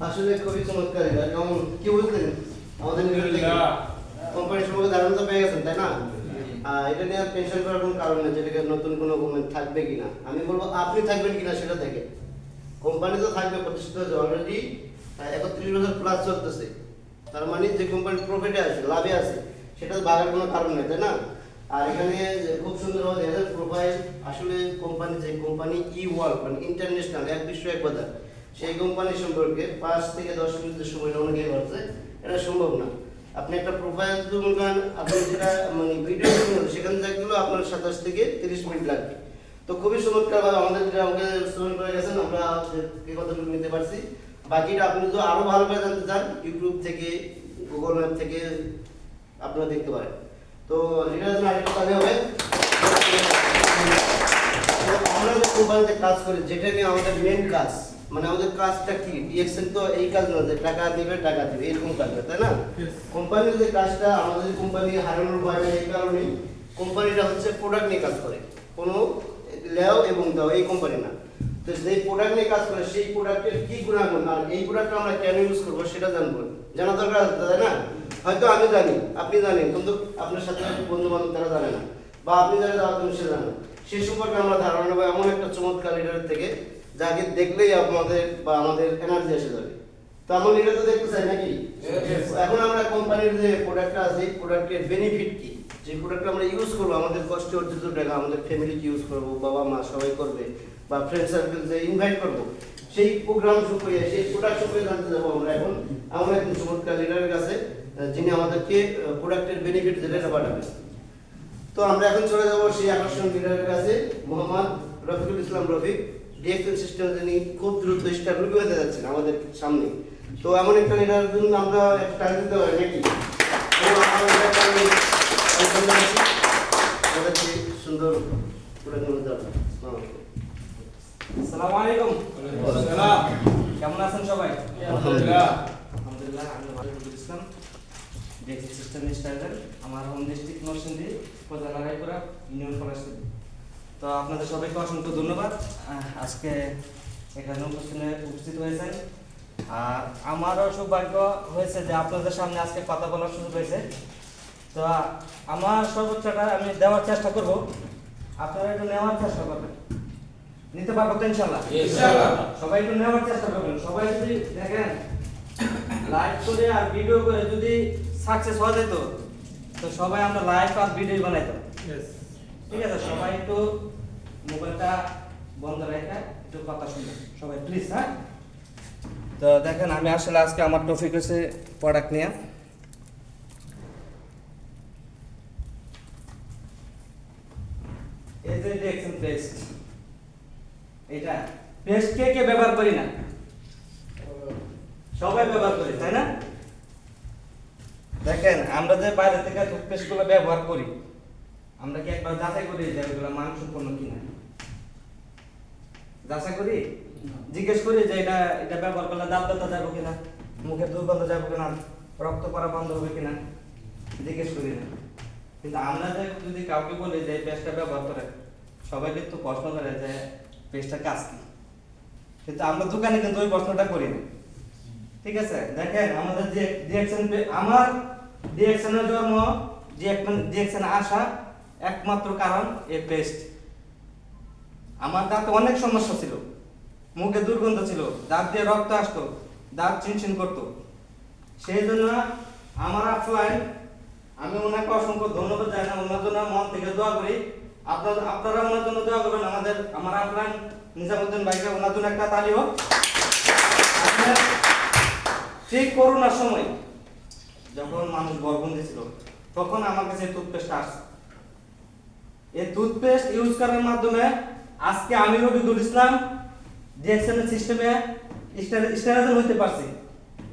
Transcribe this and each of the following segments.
আসলে খুবই চমৎকার এটা। যেমন কি বুঝলেন আমাদের কোম্পানি সম্পর্কে ধারণা তো পেয়ে গেছেন, তাই না? এটা নিয়ে টেনশন করার কোনো কারণ নেই, যেটাকে নতুন কোনো থাকবে কিনা। আমি বলবো আপনি থাকবেন কিনা সেটা দেখে। কোম্পানি তো থাকবে, প্রতিষ্ঠিত হয়েছে অলরেডি 31 বছর প্লাস চলতেছে। তার মানে যে কোম্পানি প্রফিটে আছে, লাভে আছে, সেটা ভাগার কোনো কারণ নেই, তাই না? আর এখানে খুব সুন্দরভাবে দেখা যায় প্রোফাইল। আসলে কোম্পানি যে কোম্পানি ওয়ার্ল্ড মানে ইন্টারন্যাশনাল, এক বিশ্ব এক বাজার, সেই কোম্পানি সম্পর্কে 5 থেকে 10 মিনিটের সময়টা অনেকেই ভাবছে এটা সম্ভব না। আপনি একটা প্রোফাইল তৈরি করেন, আপনি যেটা মানে ভিডিও সেখানে দেখলেও আপনার 27 থেকে 30 মিনিট লাগবে। তো খুবই চমৎকারভাবে আমাদের আমাকে স্টুডেন্ট করে গেছেন, আমরা এই কথাগুলো নিতে পারছি। বাকিটা আপনি যদি আরো ভালো করে জানতে চান, ইউটিউব থেকে, গুগল ম্যাপ থেকে আপনারা দেখতে পারেন। তো এটার জন্য আরেকটা কাজ হবে, আমরা যে কোম্পানিতে কাজ করি, যেটা নিয়ে আমাদের মেন কাজ, মানে আমাদের কাজটা কি, ডিএক্সএন তো এই কাজ না যে টাকা দিবে এরকম কাজ না, তাই না? কোম্পানির যে কাজটা, আমাদের কোম্পানি হারানোর ভয় নেই, এই কারণেই কোম্পানিটা হচ্ছে প্রোডাক্ট নিয়ে কাজ করে, কোনো লেও এবং দাও এই কোম্পানি না। তো যেই প্রোডাক্ট নিয়ে কাজ করে সেই প্রোডাক্টের কি গুণাগুণ আর এই প্রোডাক্টটা আমরা কেন ইউজ করবো সেটা জানবো, জানা দরকার আছে, তাই না? হয়তো আমি জানি, আপনি জানেন, কিন্তু আপনার সাথে বন্ধু বান্ধব তারা জানে না, বা আপনি জানেন আপনি সে জানেন, সে সম্পর্কে আমরা ধারণা নেবো এমন একটা চমৎকার লিডার থেকে, যাকে দেখলেই আমাদের বা আমাদের এনার্জি এসে যাবে। তো আমরা লিডার তো দেখতে চাই নাকি? এখন আমরা কোম্পানির যে প্রোডাক্টটা আছে, প্রোডাক্টের বেনিফিট কি, যে প্রোডাক্টটা আমরা ইউজ করবো, আমাদের কষ্টে অর্জিত টাকা আমাদের ফ্যামিলিকে ইউজ করবো, বাবা মা সবাই করবে, বা ফ্রেন্ড সার্কেল যে ইনভাইট করবো, সেই প্রোগ্রাম সম্পর্কে, সেই প্রোডাক্ট সম্পর্কে জানতে যাবো আমরা এখন আমরা একজন চমৎকার লিডারের কাছে, যিনি আমাদেরকে প্রোডাক্টের বেনিফিট যেটা পাঠাবে। তো আমরা এখন চলে যাবো সেই আকর্ষণ লিডারের কাছে, মোহাম্মদ রফিকুল ইসলাম রফিক, ডিএক্সএন সিস্টেম, যিনি খুব দ্রুত স্টাবলিশ হতে যাচ্ছেন আমাদের সামনে। তো এমন একটা লিডারের জন্য আমরা একটা টাইম দিতে পারি নাকি? সুন্দর আসসালামু আলাইকুম। আসসালাম। কেমন আছেন সবাই? আলহামদুলিল্লাহ। আলহামদুলিল্লাহ। আমি Rafiqul Islam, DXN system styler. আমার হোম ডিস্ট্রিক্ট নরসিংদী, উপজেলা রায়পুরা, ইউনিয়ন ফরেস্ট্রি। তো আপনাদের সবাইকে অসংখ্য ধন্যবাদ আজকে এখানে উপস্থিত হয়েছেন। আর আমারও সৌভাগ্য হয়েছে যে আপনাদের সামনে আজকে কথা বলার সুযোগ হয়েছে। তো আমার সর্বোচ্চটা আমি দেওয়ার চেষ্টা করব, আপনারা একটু নেওয়ার চেষ্টা করবেন। নিতে পারবো তো ইনশাআল্লাহ? ইনশাআল্লাহ। সবাই একটু নেওয়ার চেষ্টা করবেন। সবাই যদি দেখেন লাইভ করে আর ভিডিও করে যদি সাকসেস হয়ে যেত, তো সবাই আমরা লাইভ আর ভিডিও বানাইতাম। ঠিক আছে, সবাই একটু মোবাইলটা বন্ধ রেখে একটু কথা শুনবেন সবাই প্লিজ। হ্যাঁ, তো দেখেন আমি আসলে আজকে আমার টপিক হচ্ছে প্রোডাক্ট নিয়ে। এই যে ডিএক্সএন পেস্ট, এটা পেস্ট কে কে ব্যবহার করি না? সবাই ব্যবহার করি, তাই না? দেখেন আমরা যে বাইরে থেকে টুথপেস্ট গুলো ব্যবহার করি, আমরা কি একবার যাচাই করি যে এগুলো মানসম্পন্ন কিনা? যাচাই করি, জিজ্ঞেস করি যে এটা এটা ব্যবহার করলে দাঁত ব্যথা যাবে কিনা, মুখের দুর্গন্ধ যাবে কিনা, রক্ত পড়া বন্ধ হবে কিনা, জিজ্ঞেস করি না। কিন্তু আমরা যে যদি কাউকে বলি যে এই পেস্টটা ব্যবহার করে, সবাই কিন্তু প্রশ্ন করে যে পেস্টটা কাজ কি, কিন্তু আমরা দোকানে কিন্তু ওই প্রশ্নটা করি না। ঠিক আছে, দেখেন আমাদের যে ডিএক্সএন, আমার ডিএক্সএনের জন্ম, ডিএক্সএন আসা একমাত্র কারণ এই পেস্ট। আমার দাঁতে অনেক সমস্যা ছিল, মুখে দুর্গন্ধ ছিল, দাঁত দিয়ে রক্ত আসতো, দাঁত চিনচিন করতো। সেই জন্য আমার আফলাইন, আমি ওনাকে অসংখ্য ধন্যবাদ জানাই, ওনার জন্য মন থেকে দোয়া করি। আপনারা ওনার জন্য দোয়া করবেন। আমার আফলাইন নিজামুদ্দিন ভাইকে, ওনার জন্য একটা তালি হোক। ঠিক করোনার সময় যখন মানুষ গর্ভবতী ছিল, তখন আমার কাছে টুথপেস্ট আসছে। এই টুথপেস্ট ইউজ করার মাধ্যমে আজকে আমি রফিকুল ইসলাম ডিএক্সএন সিস্টেমে স্টাইলাইজেশন হতে পারছি।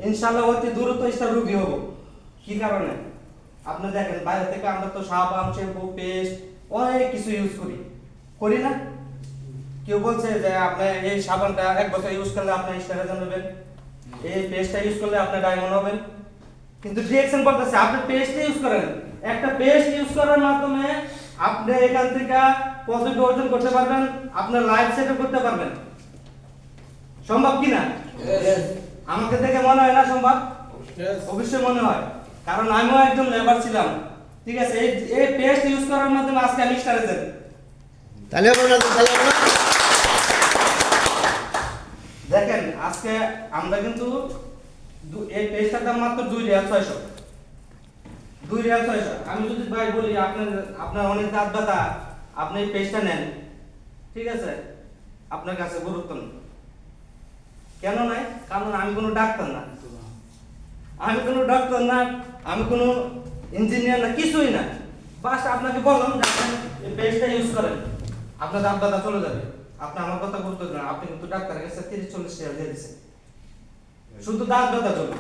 ইনশাআল্লাহ অতি দ্রুত স্টার রোগী হব। কি কারণে? আপনি দেখেন বাইরে থেকে আমরা তো সাবান, শ্যাম্পু, পেস্ট অনেক কিছু ইউজ করি না? কেউ বলছে যে আপনি এই সাবানটা 1 বছর ইউজ করলে আপনি স্টাইলাইজেশন হবেন, এই পেস্টটা ইউজ করলে আপনি ডায়মন্ড হবেন। কিন্তু ডিএক্সএন বলতেছে আপনি পেস্ট ইউজ করেন, একটা পেস্ট ইউজ করার মাধ্যমে আপনি এখান থেকে পজিটিভ অর্জন করতে পারবেন, আপনার লাইফ সেট করতে পারবেন। সম্ভব কি না? আমাকে দেখে মনে হয় না সম্ভব? Yes. অবশ্যই মনে হয়, কারণ আমিও একজন লেবার ছিলাম। ঠিক আছে, এই পেস্ট ইউজ করার মাধ্যমে আজকে আমি স্টার এজেন্ট। তাহলে হবে না তো, তাহলে হবে না। দেখেন আজকে আমরা কিন্তু এই পেস্টটার দাম মাত্র 2 রিয়াল 600। 2 রিয়াল 600। আমি যদি ভাই বলি আপনার অনেক দাঁত ব্যথা, আপনি এই পেস্টটা নেন, ঠিক আছে, আপনার কাছে গুরুত্ব নেই। কেন নাই? কারণ আমি কোনো ডাক্তার না, আমি কোনো ডক্টর না, আমি কোনো ইঞ্জিনিয়ার না, কিছুই না। বাস আপনাকে বললাম যে আপনি এই পেস্টটা ইউজ করেন, আপনার দাঁত ব্যথা চলে যাবে। আপনি আমার কথা গুরুত্ব দেন, আপনি কিন্তু ডাক্তারের কাছে 30-40 টাকা দিয়ে দিচ্ছেন শুধু দাঁত ব্যথা চলে।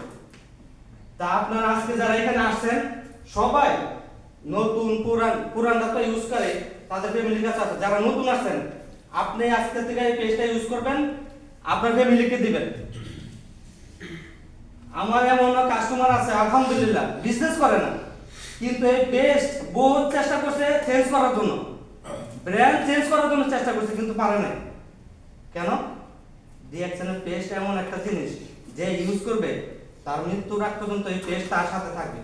তা আপনারা আজকে যারা এখানে আসছেন সবাই নতুন পুরানটা তো ইউজ করে, তাদের ফ্যামিলির কাছে আছে। যারা নতুন আসছেন আপনি আজকে থেকে এই পেস্টটা ইউজ করবেন, আপনার ফ্যামিলিকে দিবেন। আমার এমন কাস্টমার আছে আলহামদুলিল্লাহ বিজনেস করে না, কিন্তু এই পেস্ট বহুত চেষ্টা করছে চেঞ্জ করার জন্য, ব্র্যান্ড চেঞ্জ করার জন্য চেষ্টা করছে, কিন্তু পারে না। কেন? ডিএক্সএনের পেস্ট এমন একটা জিনিস যে ইউজ করবে তার মৃত্যুর আগ পর্যন্ত এই পেস্ট তার সাথে থাকবে।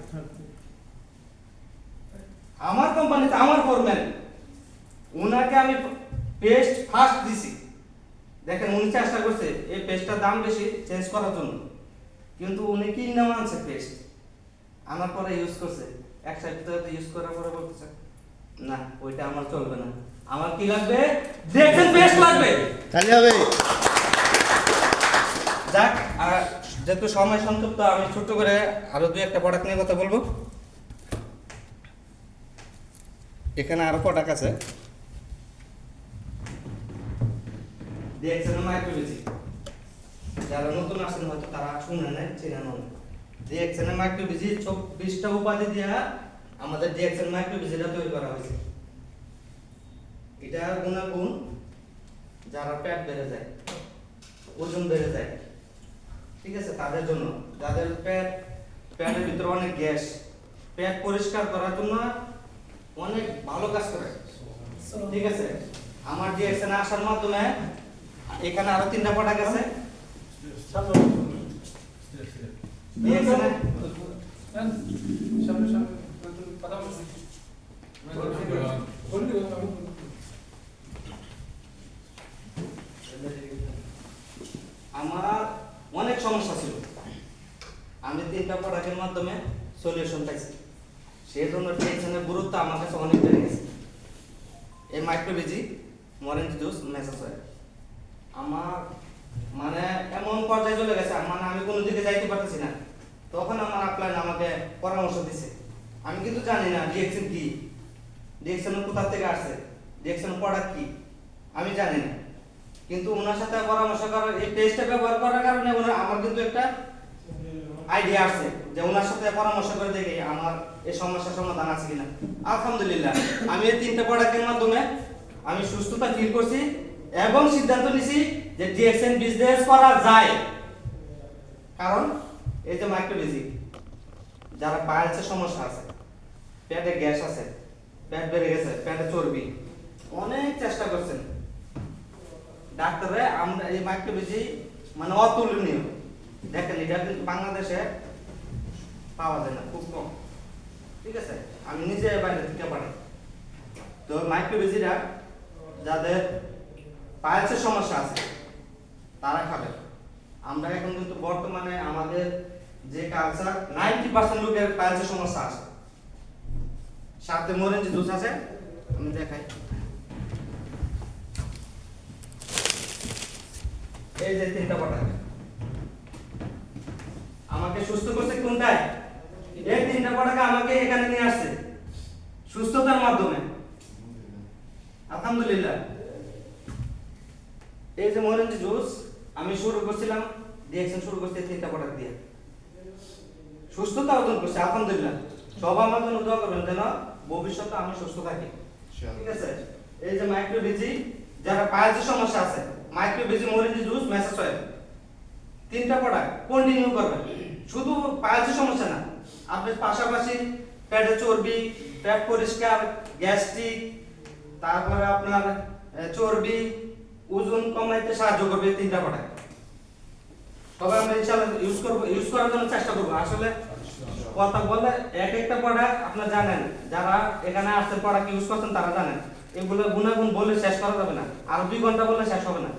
আমার কোম্পানিতে আমার ফোরম্যান, উনাকে আমি পেস্ট ফার্স্ট দিছি। দেখেন উনি চেষ্টা করছে এই পেস্টটার দাম বেশি চেঞ্জ করার জন্য, কিন্তু উনি কি নাম আনছে পেস্ট আমার পরে ইউজ করছে, এক সপ্তাহ ইউজ করার পরে বলতেছে না ওইটা আমার চলবে না, আমার কি লাগবে? দেখেন পেস্ট লাগবে। তাহলে হবে। যাক, আর যেহেতু সময় সংক্ষিপ্ত আমি ছোট করে আরো 2-1টা প্রোডাক্ট নিয়ে কথা বলবো। এখানে আরো প্রোডাক্ট আছে, ডিএক্সএন মাইক্রোবিজি। যারা নতুন আসেন হয়তো তারা শুনে নেয়, চেনে না। ডিএক্সএন মাইক্রোবিজি 24টা উপাধি দিয়ে আমাদের ডিএক্সএন মাইক্রোবিজিটা তৈরি করা হয়েছে। এটা গুণাগুণ যারা পেট বেড়ে যায়, ওজন বেড়ে যায়, ঠিক আছে, তাদের জন্য, যাদের পেটের ভিতরে অনেক গ্যাস, পেট পরিষ্কার করার জন্য অনেক ভালো কাজ করে। ঠিক আছে, আমার ডিএক্সএন আসার মাধ্যমে এখানে আরো 3টা প্রোডাক্ট আছে। ডিএক্সএন আমার অনেক সমস্যা ছিল, আমি 3টা প্রোডাক্টের মাধ্যমে সলিউশন পাইছি। সেই জন্য ডিএক্সএনের গুরুত্ব আমার কাছে অনেক বেড়ে গেছে। এই মাইক্রোবিজি, অরেঞ্জ জুস, মেসেজ অয়েল আমার মানে এমন পর্যায়ে চলে গেছে, মানে আমি কোনো দিকে যাইতে পারতেছি না। তখন আমার আপলাইন আমাকে পরামর্শ দিছে। আমি কিন্তু জানি না ডিএক্সএন কি, ডিএক্সএন কোথা থেকে আসছে, ডিএক্সএন প্রোডাক্ট কি, আমি জানি না। কিন্তু ওনার সাথে পরামর্শ করার, এই পেস্টটা ব্যবহার করার কারণে আমার কিন্তু একটা আইডিয়া আছে যে ওনার সাথে পরামর্শ করে দেখি আমার এই সমস্যার সমাধান আছে কিনা। আলহামদুলিল্লাহ আমি এই 3টা প্রোডাক্টের মাধ্যমে আমি সুস্থতা ফিল করছি এবং সিদ্ধান্ত নিছি যে ডিএক্সএন বিজনেস করা যায়। কারণ এই যে মাইক্রোবিজি, যারা পাইলসের সমস্যা আছে, পেটে গ্যাস আছে, পেট বেড়ে গেছে, পেটে চর্বি, অনেক চেষ্টা করছেন ডাক্তারে, আমরা এই মাইক্রোবিজি মানে অতুলনীয়। দেখেন এটা কিন্তু বাংলাদেশে পাওয়া যায় না, খুব কম। ঠিক আছে, আমি নিজে বাইরে থেকে পাঠাই। তো মাইক্রোবিজিটা যাদের পাইলসের সমস্যা আছে তারা খাবে। আমরা এখন কিন্তু বর্তমানে আমাদের যে কালচার 90% লোকের পাইলসের সমস্যা আছে। সাথে অরেঞ্জ জুস আছে, আমি দেখাই। এই যে 3টা প্রোডাক্ট আমাকে সুস্থ করছে কোনটায়? এই 3টা প্রোডাক্ট আমাকে এখানে নিয়ে আসছে সুস্থতার মাধ্যমে, আলহামদুলিল্লাহ। এই যে অরেঞ্জ জুস আমি শুরু করছিলাম, ডিএক্সএন শুরু করতে 3টা প্রোডাক্ট দিয়ে সুস্থতা অর্জন করছে, আলহামদুলিল্লাহ। সবাই আমার জন্য দোয়া করবেন যেন ভবিষ্যতে আমি সুস্থ থাকি। ঠিক আছে, এই যে মাইক্রোবিজি, যারা পাইলসের সমস্যা আছে, মাইক্রোবিজি, অরেঞ্জ জুস, মেসেজ অয়েল, 3টা প্রোডাক্ট কন্টিনিউ করবেন। শুধু পাইলসের সমস্যা না, আপনি পাশাপাশি পেটে চর্বি, পেট পরিষ্কার, গ্যাস্ট্রিক, তারপরে আপনার চর্বি, ওজন কমাইতে সাহায্য করবে 3টা প্রোডাক্ট। তবে আমরা ইনশাআল্লাহ ইউজ করার জন্য চেষ্টা করব। আসলে কথা বলে এক একটা প্রোডাক্ট আপনারা জানেন, যারা এখানে আসছে প্রোডাক্ট ইউজ করছেন তারা জানেন, এগুলো গুণাগুণ বলে শেষ করা যাবে না, আর 2 ঘন্টা বলে শেষ হবে না।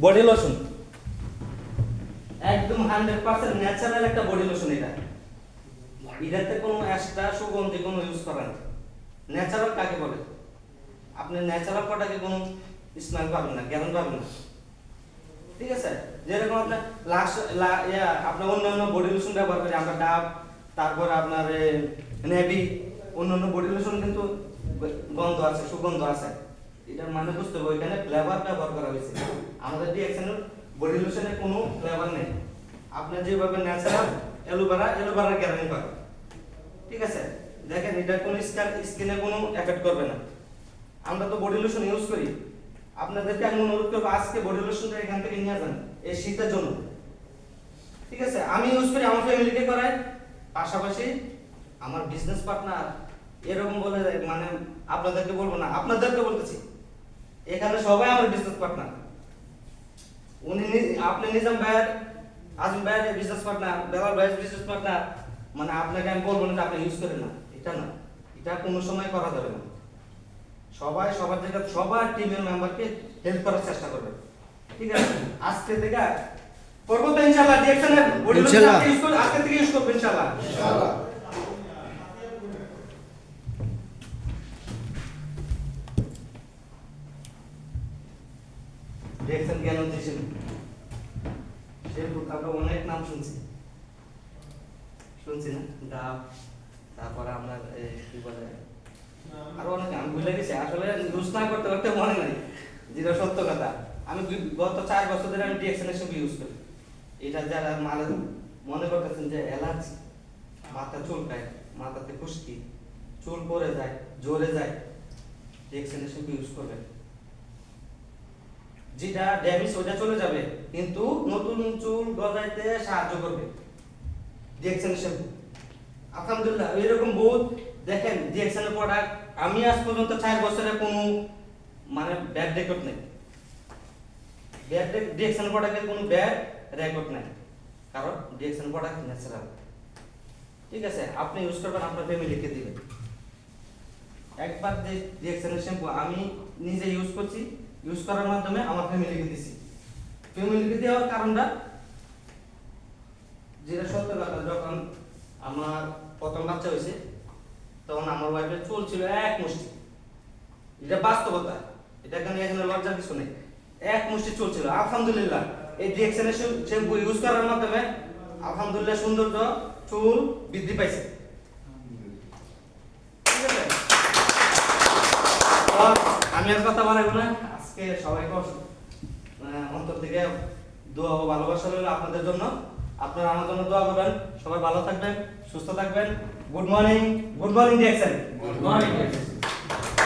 বডি লোশন একদম 100% ন্যাচারাল একটা বডি লোশন। এটাতে কোনো এক্সট্রা সুগন্ধি কোনো ইউজ করেন। ন্যাচারাল কাকে বলে? আপনি ন্যাচারাল প্রোডাক্টে কোনো স্মেল পাবেন না, গ্যারান্টি পাবেন না। ঠিক আছে, যেরকম আপনার আপনার অন্যান্য বডি লোশন ব্যবহার করি আমরা, ডাব, তারপর আপনার নেভি, অন্যান্য বডি লোশন কিন্তু গন্ধ আছে, সুগন্ধ আছে। এটার মানে বুঝতে হবে ওইখানে ফ্লেভার ব্যবহার করা হয়েছে। আমাদের ডিএক্সএনের বডি লোশনে কোনো ফ্লেভার নেই। আপনি যেভাবে ন্যাচারাল অ্যালোভেরা গ্যারান্টি পাবেন। ঠিক আছে, দেখেন এটা কোনো স্কিনে কোনো এফেক্ট করবে না। আমরা তো বডি লোশন ইউজ করি, আপনাদেরকে আমি অনুরোধ করবো আজকে বডি লোশনটা এখান থেকে নিয়ে যান এই শীতের জন্য। ঠিক আছে, আমি ইউজ করি, আমার ফ্যামিলিকে করাই, পাশাপাশি আমার বিজনেস পার্টনার এরকম বলে মানে আপনাদেরকে বলবো না, আপনাদেরকে বলতেছি, এখানে সবাই আমার বিজনেস পার্টনার। আপনি নিজাম ভাইয়ের, আজিম ভাইয়ের বিজনেস পার্টনার, বেলাল ভাইয়ের বিজনেস পার্টনার, মানে আপনাকে আমি বলবো না যে আপনি ইউজ করেন না, এটা না, এটা কোনো সময় করা যাবে না। সবাই সবার জায়গা, সবার টিমের মেম্বারকে হেল্প করার চেষ্টা করবে। ঠিক আছে, আজকে থেকে করবো তো ইনশাআল্লাহ। ডিএক্সএনের বডি লোশন ইউজ করব, আজকে থেকে ইউজ করব ইনশাআল্লাহ। ডিএক্সএন জ্ঞান দিয়েছেন, আমরা অনেক নাম শুনছি না, ডাব, তারপরে আপনার কি বলে আরো অনেক, আমি ভুলে গেছি আসলে, ইউজ না করতে করতে মনে নাই, যেটা সত্য কথা। আমি গত 4 বছর ধরে আমি ডিএক্সএন এর সঙ্গে ইউজ করি। এটা যারা মনে করতেছেন যে অ্যালার্জি, মাথা চুলকায়, মাথাতে খুশকি, চুল পড়ে যায়, জ্বরে যায়, ডিএক্সএন এর সঙ্গে ইউজ করবেন। যেটা ড্যামেজ ওটা চলে যাবে, কিন্তু নতুন চুল গজাইতে সাহায্য করবে ডিএক্সএন শ্যাম্পু। আলহামদুলিল্লাহ এরকম বহুত দেখেন ডিএক্সএন এর প্রোডাক্ট, আমি আজ পর্যন্ত 4 বছরে কোনো মানে ব্যাড রেকর্ড নেই, ডিএক্সএন প্রোডাক্টের কোনো ব্যাড রেকর্ড নাই, কারণ ডিএক্সএন প্রোডাক্ট ন্যাচারাল। ঠিক আছে, আপনি ইউজ করবেন, আপনার ফ্যামিলিকে দিবেন। একবার যে ডিএক্সএন এর শ্যাম্পু আমি নিজে ইউজ করছি, ইউজ করার মাধ্যমে আমার ফ্যামিলিকে দিছি। ফ্যামিলিকে দেওয়ার কারণটা যেটা সত্য কথা, যখন আমার প্রথম বাচ্চা হয়েছে তখন আমার ওয়াইফের চুল ছিল এক মুষ্টি, এটা বাস্তবতা, এটা এখানে লজ্জার কিছু নেই, এক মুষ্টি চুল ছিল। আলহামদুলিল্লাহ এই ডিএক্সএন এর শ্যাম্পু ইউজ করার মাধ্যমে আলহামদুলিল্লাহ সৌন্দর্য, চুল বৃদ্ধি পাইছে। ঠিক আছে, আমি আর কথা বাড়াবো না, আজকে সবাইকে অন্তর থেকে দোয়া ও ভালোবাসা রইল আপনাদের জন্য। আপনারা আমার জন্য দোয়া করবেন, সবাই ভালো থাকবেন, সুস্থ থাকবেন। Good morning DXN. Good morning.